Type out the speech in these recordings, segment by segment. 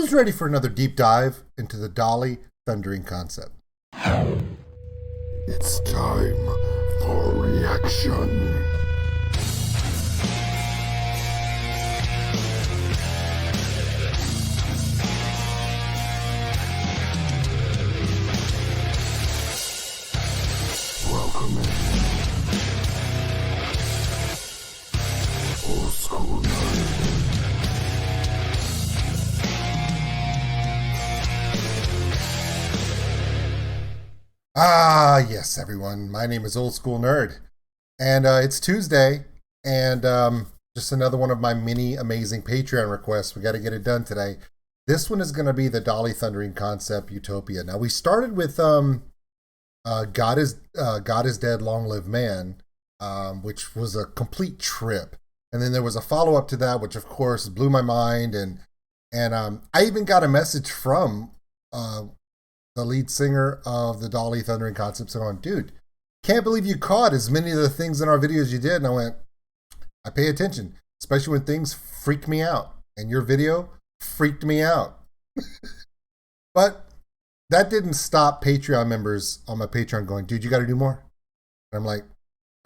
Who's ready for another deep dive into the Dali thundering concept? It's time for reaction. Welcome in. Old School Nerd. Yes, everyone. My name is OldSkuleNerd, and it's Tuesday, and just another one of my many amazing Patreon requests. We got to get it done today. This one is going to be the Dali thundering concept, Utopia. Now, we started with God is Dead, Long Live Man, which was a complete trip, and then there was a follow up to that, which of course blew my mind, and I even got a message from the lead singer of the Dali thundering concept, saying, "Dude, can't believe you caught as many of the things in our videos you did." And I went, I pay attention, especially when things freak me out, and your video freaked me out. But that didn't stop Patreon members on my Patreon going, "Dude, you got to do more." And I'm like,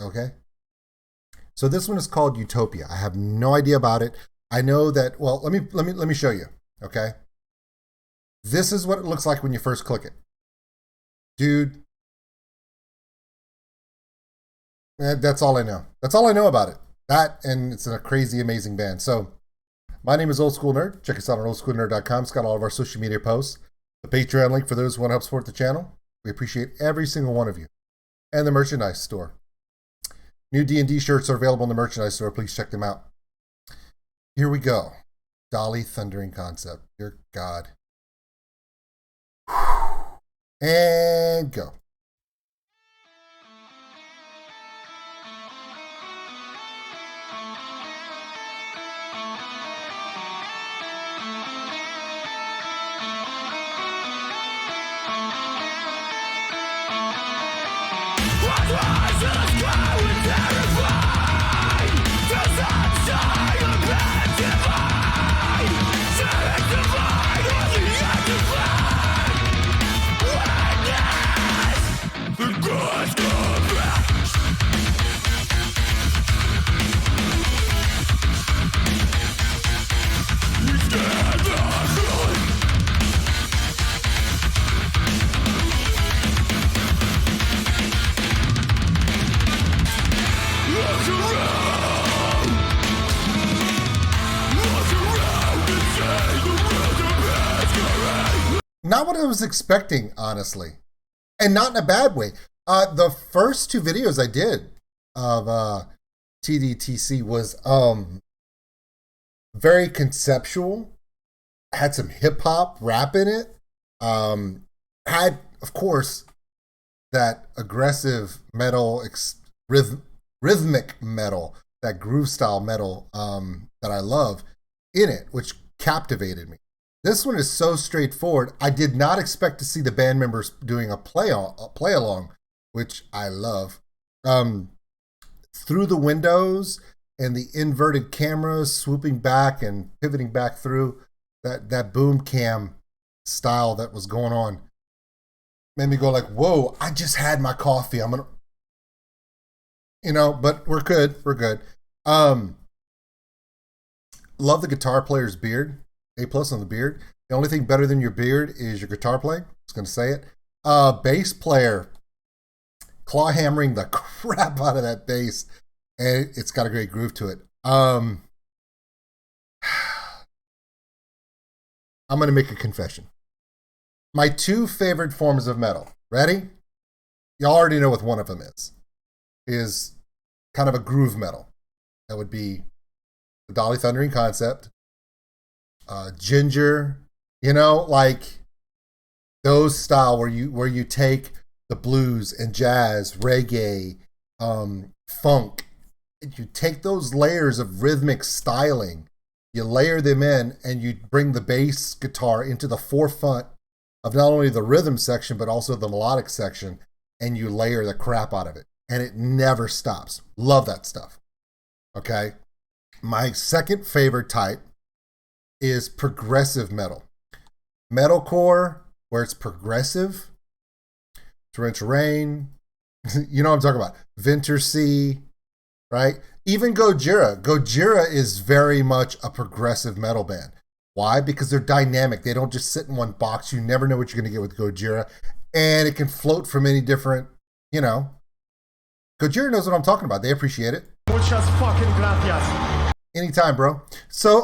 okay. So this one is called Utopia. I have no idea about it. I know that. Well, let me show you. Okay. This is what it looks like when you first click it. Dude, that's all I know. That's all I know about it. That, and it's a crazy, amazing band. So, my name is OldSkuleNerd. Check us out on OldSkuleNerd.com. It's got all of our social media posts. The Patreon link for those who want to help support the channel. We appreciate every single one of you. And the merchandise store. New D&D shirts are available in the merchandise store. Please check them out. Here we go. Dali thundering concept. Dear God. And go. Not what I was expecting, honestly. And not in a bad way. The first two videos I did of TDTC was very conceptual. Had some hip-hop rap in it. Had, of course, that aggressive metal, rhythmic metal, that groove style metal that I love in it, which captivated me. This one is so straightforward. I did not expect to see the band members doing a play along, which I love. Through the windows and the inverted cameras swooping back and pivoting back through, that boom cam style that was going on made me go like, whoa, I just had my coffee. I'm gonna, but we're good. We're good. Love the guitar player's beard. A+ on the beard. The only thing better than your beard is your guitar playing. I was going to say it. Bass player claw hammering the crap out of that bass, and it's got a great groove to it. I'm going to make a confession. My two favorite forms of metal. Ready? Y'all already know what one of them is kind of a groove metal. That would be the Dali thundering concept. Ginger, like those style where you take the blues and jazz, reggae, funk, you take those layers of rhythmic styling, you layer them in, and you bring the bass guitar into the forefront of not only the rhythm section but also the melodic section, and you layer the crap out of it, and it never stops. Love that stuff. Okay, my second favorite type is progressive metal. Metalcore, where it's progressive. Torrential Rain. You know what I'm talking about. Winter Sea, right? Even Gojira. Gojira is very much a progressive metal band. Why? Because they're dynamic. They don't just sit in one box. You never know what you're going to get with Gojira. And it can float from any different, you know. Gojira knows what I'm talking about. They appreciate it. Muchas fucking gracias. Anytime, bro. So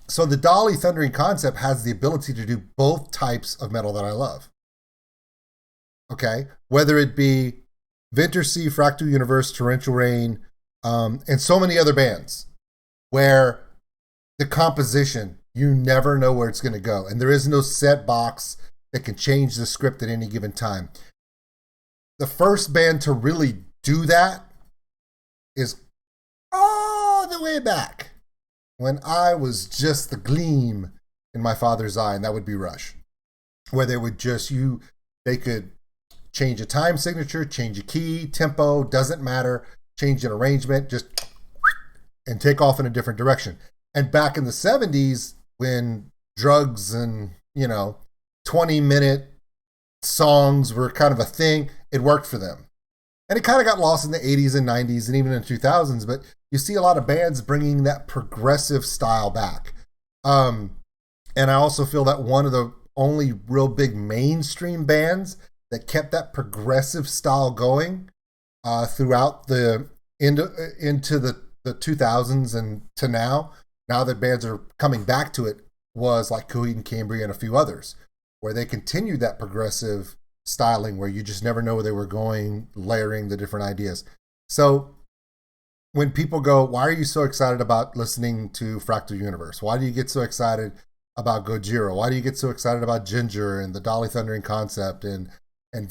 the Dali Thundering Concept has the ability to do both types of metal that I love. Okay? Whether it be Winter Sea, Fractal Universe, Torrential Rain, and so many other bands where the composition, you never know where it's going to go. And there is no set box that can change the script at any given time. The first band to really do that is all the way back when I was just the gleam in my father's eye, and that would be Rush, where they would just, they could change a time signature, change a key, tempo, doesn't matter, change an arrangement, just and take off in a different direction. And back in the 70s, when drugs and, 20-minute songs were kind of a thing, it worked for them. And it kind of got lost in the 80s and 90s and even in the 2000s, but you see a lot of bands bringing that progressive style back. And I also feel that one of the only real big mainstream bands that kept that progressive style going throughout into the 2000s and to now that bands are coming back to it, was like Coheed and Cambria and a few others, where they continued that progressive styling where you just never know where they were going, layering the different ideas. So when people go, why are you so excited about listening to Fractal Universe? Why do you get so excited about Gojira? Why do you get so excited about Ginger and the Dali Thundering Concept and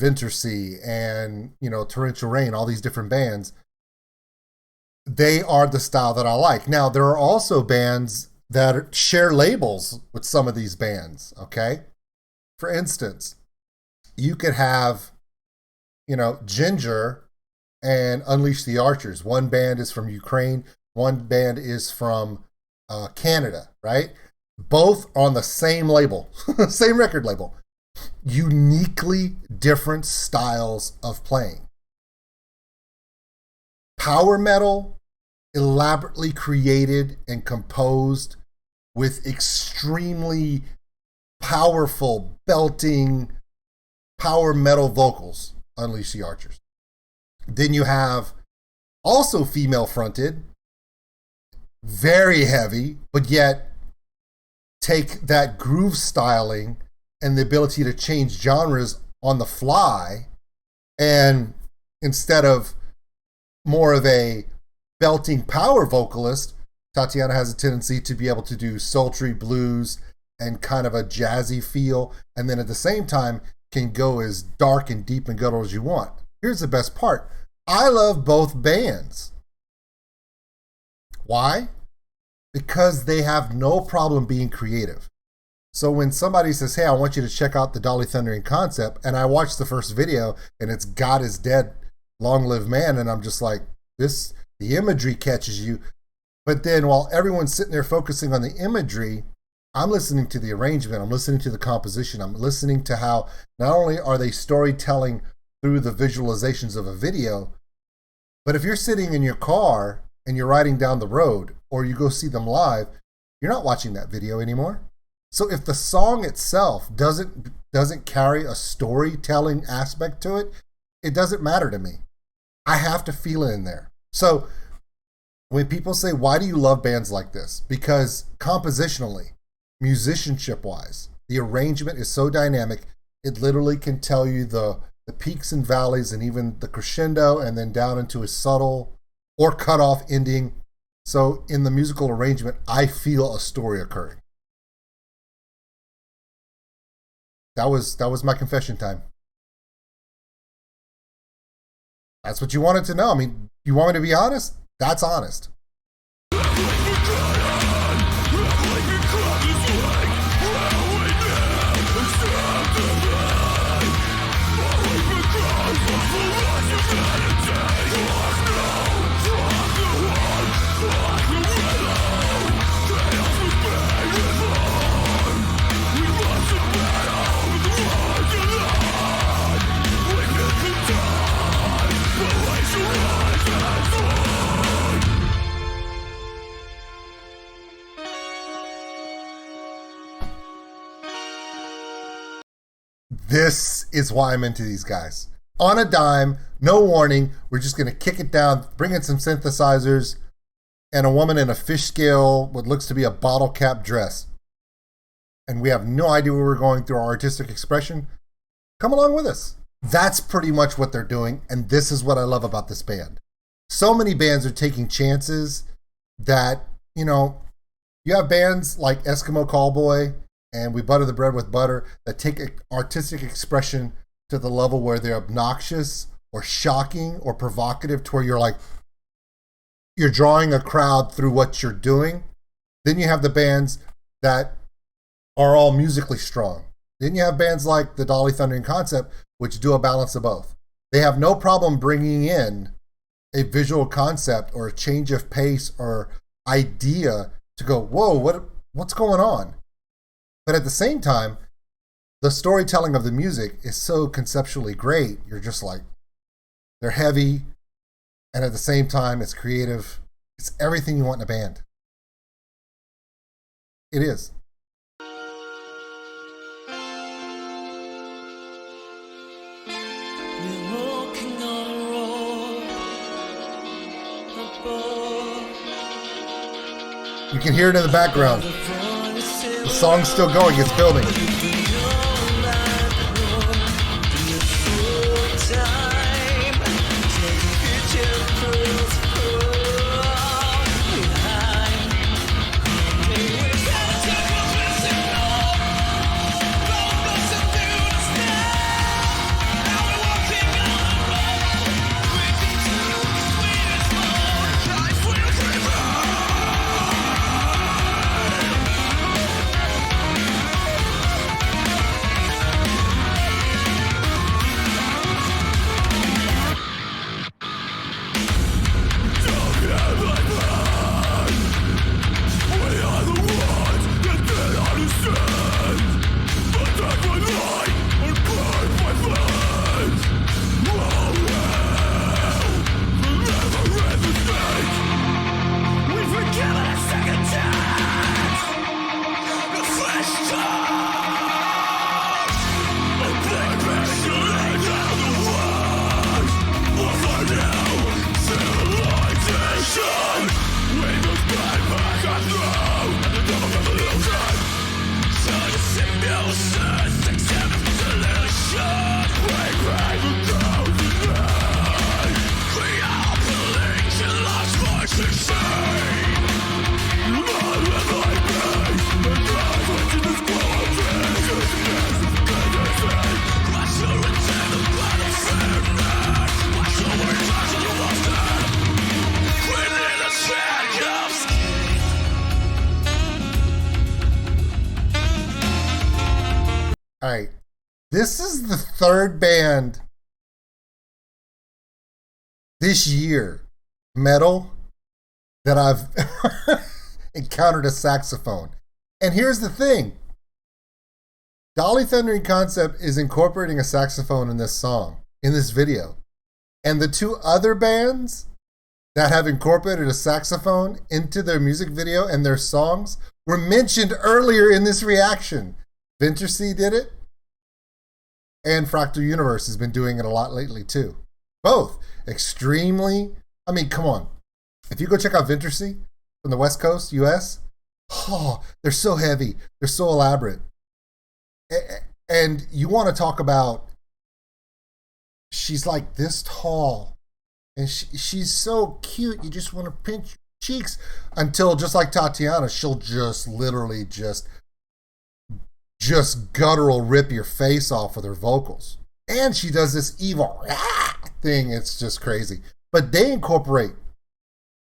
Winter Sea and, Torrential Rain, all these different bands? They are the style that I like. Now, there are also bands that share labels with some of these bands, okay? For instance, you could have, Ginger and Unleash the Archers. One band is from Ukraine, one band is from Canada, right? Both on the same label, same record label. Uniquely different styles of playing. Power metal, elaborately created and composed with extremely powerful, belting, power metal vocals, Unleash the Archers. Then you have also female fronted, very heavy, but yet take that groove styling and the ability to change genres on the fly, and instead of more of a belting power vocalist, Tatiana has a tendency to be able to do sultry blues and kind of a jazzy feel, and then at the same time can go as dark and deep and guttural as you want. Here's the best part. I love both bands. Why? Because they have no problem being creative. So when somebody says, hey, I want you to check out the Dali Thundering Concept, and I watch the first video and it's God is Dead, Long Live Man, and I'm just like, the imagery catches you. But then while everyone's sitting there focusing on the imagery, I'm listening to the arrangement, I'm listening to the composition, I'm listening to how not only are they storytelling through the visualizations of a video, but if you're sitting in your car and you're riding down the road or you go see them live, you're not watching that video anymore. So if the song itself doesn't carry a storytelling aspect to it, it doesn't matter to me. I have to feel it in there. So when people say, why do you love bands like this? Because compositionally, musicianship-wise, the arrangement is so dynamic, it literally can tell you the peaks and valleys and even the crescendo and then down into a subtle or cut-off ending. So in the musical arrangement, I feel a story occurring. That was my confession time. That's what you wanted to know. I mean, you want me to be honest? That's honest. This is why I'm into these guys. On a dime, no warning, we're just going to kick it down, bring in some synthesizers, and a woman in a fish scale, what looks to be a bottle cap dress. And we have no idea where we're going through our artistic expression. Come along with us. That's pretty much what they're doing, and this is what I love about this band. So many bands are taking chances that, you have bands like Eskimo Callboy and We Butter the Bread with Butter that take artistic expression to the level where they're obnoxious or shocking or provocative to where you're drawing a crowd through what you're doing. Then you have the bands that are all musically strong. Then you have bands like the Dali Thundering Concept, which do a balance of both. They have no problem bringing in a visual concept or a change of pace or idea to go, whoa, what's going on? But at the same time, the storytelling of the music is so conceptually great. You're just like, they're heavy, and at the same time, it's creative. It's everything you want in a band. It is. You can hear it in the background. The song's still going, it's building. All right, this is the third band this year, metal, that I've encountered a saxophone. And here's the thing. Dali Thundering Concept is incorporating a saxophone in this song, in this video. And the two other bands that have incorporated a saxophone into their music video and their songs were mentioned earlier in this reaction. Venturesea did it, and Fractal Universe has been doing it a lot lately too. Both extremely, come on. If you go check out Venturesea from the West Coast, US, they're so heavy, they're so elaborate. And you want to talk about, she's like this tall, and she's so cute, you just want to pinch your cheeks, until, just like Tatiana, she'll just literally just guttural rip your face off with her vocals. And she does this evil thing. It's just crazy. But they incorporate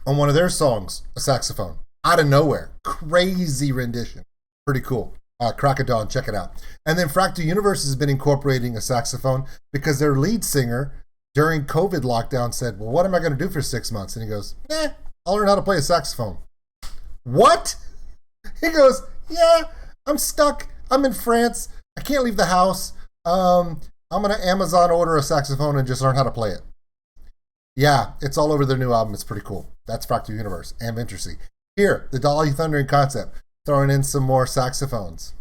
on one of their songs a saxophone out of nowhere. Crazy rendition. Pretty cool. Crack of Dawn, check it out. And then Fractal Universe has been incorporating a saxophone because their lead singer during COVID lockdown said, well, what am I going to do for 6 months? And he goes, I'll learn how to play a saxophone. What? He goes, yeah, I'm stuck. I'm in France. I can't leave the house. I'm going to Amazon order a saxophone and just learn how to play it. Yeah, it's all over their new album. It's pretty cool. That's Fractal Universe and Venturesea. Here, the Dali Thundering Concept, throwing in some more saxophones.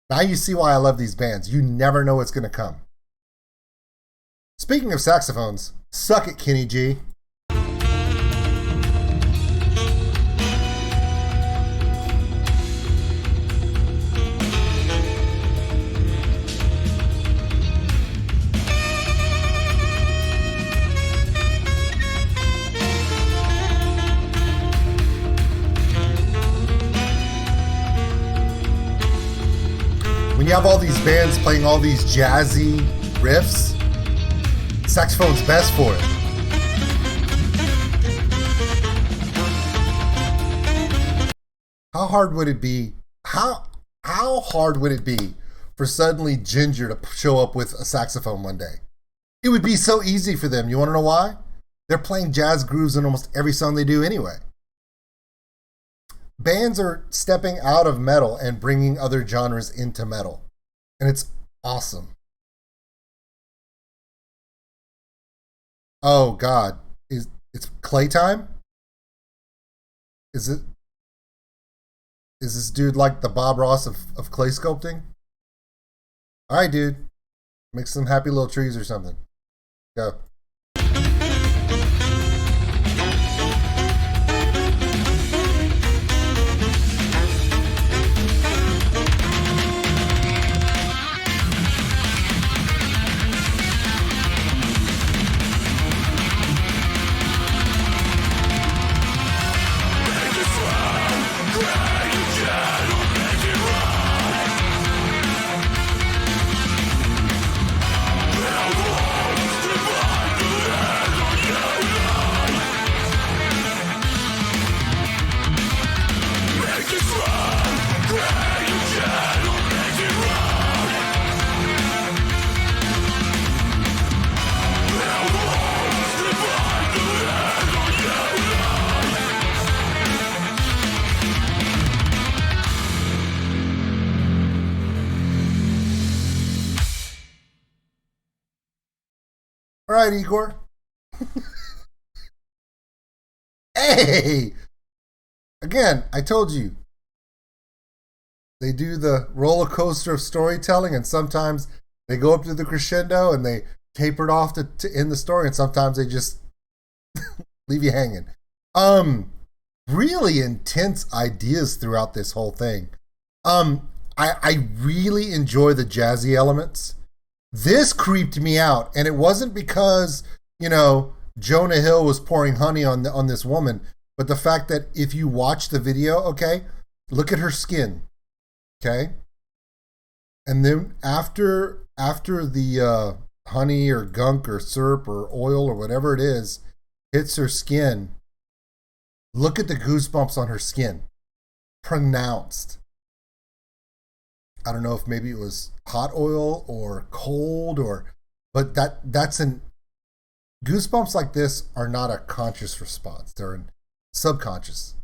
Now you see why I love these bands. You never know what's going to come. Speaking of saxophones, suck it, Kenny G. When you have all these bands playing all these jazzy riffs, saxophone's best for it. How hard would it be? How hard would it be for suddenly Ginger to show up with a saxophone one day? It would be so easy for them. You want to know why? They're playing jazz grooves in almost every song they do anyway. Bands are stepping out of metal and bringing other genres into metal. And it's awesome. Oh, God. It's clay time? Is this dude like the Bob Ross of clay sculpting? All right, dude. Make some happy little trees or something. Go. All right, Igor. Hey! Again, I told you. They do the roller coaster of storytelling, and sometimes they go up to the crescendo and they taper it off to end the story, and sometimes they just leave you hanging. Really intense ideas throughout this whole thing. I really enjoy the jazzy elements. This creeped me out, and it wasn't because, Jonah Hill was pouring honey on this woman, but the fact that if you watch the video, okay, look at her skin, okay, and then after the honey or gunk or syrup or oil or whatever it is hits her skin, look at the goosebumps on her skin, pronounced. I don't know if maybe it was hot oil or cold but that's an goosebumps like this are not a conscious response. They're a subconscious,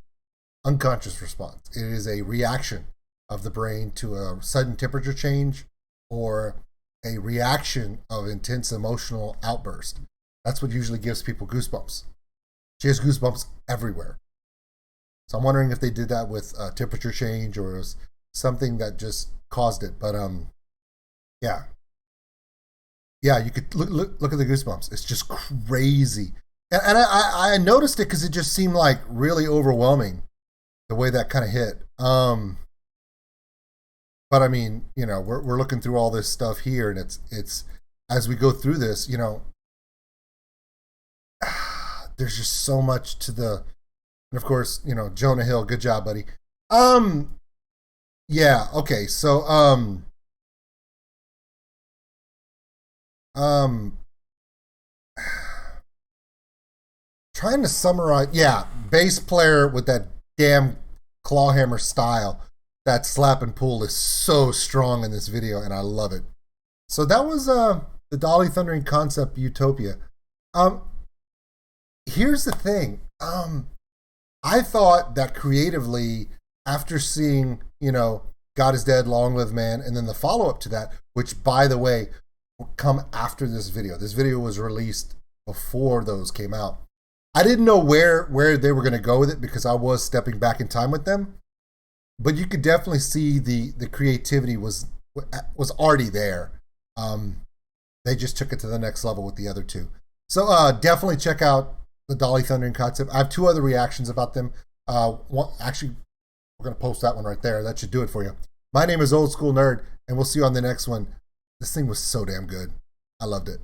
unconscious response. It is a reaction of the brain to a sudden temperature change or a reaction of intense emotional outburst. That's what usually gives people goosebumps. She has goosebumps everywhere. So I'm wondering if they did that with a temperature change or it was something that just caused it. But yeah, you could look at the goosebumps. It's just crazy, and I noticed it because it just seemed like really overwhelming the way that kind of hit. But I mean, we're looking through all this stuff here, and it's as we go through this, there's just so much to the, and of course, Jonah Hill, good job, buddy. Yeah, okay, so trying to summarize, bass player with that damn clawhammer style, that slap and pull is so strong in this video, and I love it. So that was the Dali Thundering Concept Utopia. Here's the thing. I thought that creatively, after seeing, God is Dead, Long Live Man, and then the follow-up to that, which, by the way, will come after this video. This video was released before those came out. I didn't know where they were going to go with it because I was stepping back in time with them. But you could definitely see the creativity was was already there. They just took it to the next level with the other two. So definitely check out the Dali Thundering Concept. I have two other reactions about them. Actually, we're going to post that one right there. That should do it for you. My name is Old School Nerd, and we'll see you on the next one. This thing was so damn good. I loved it.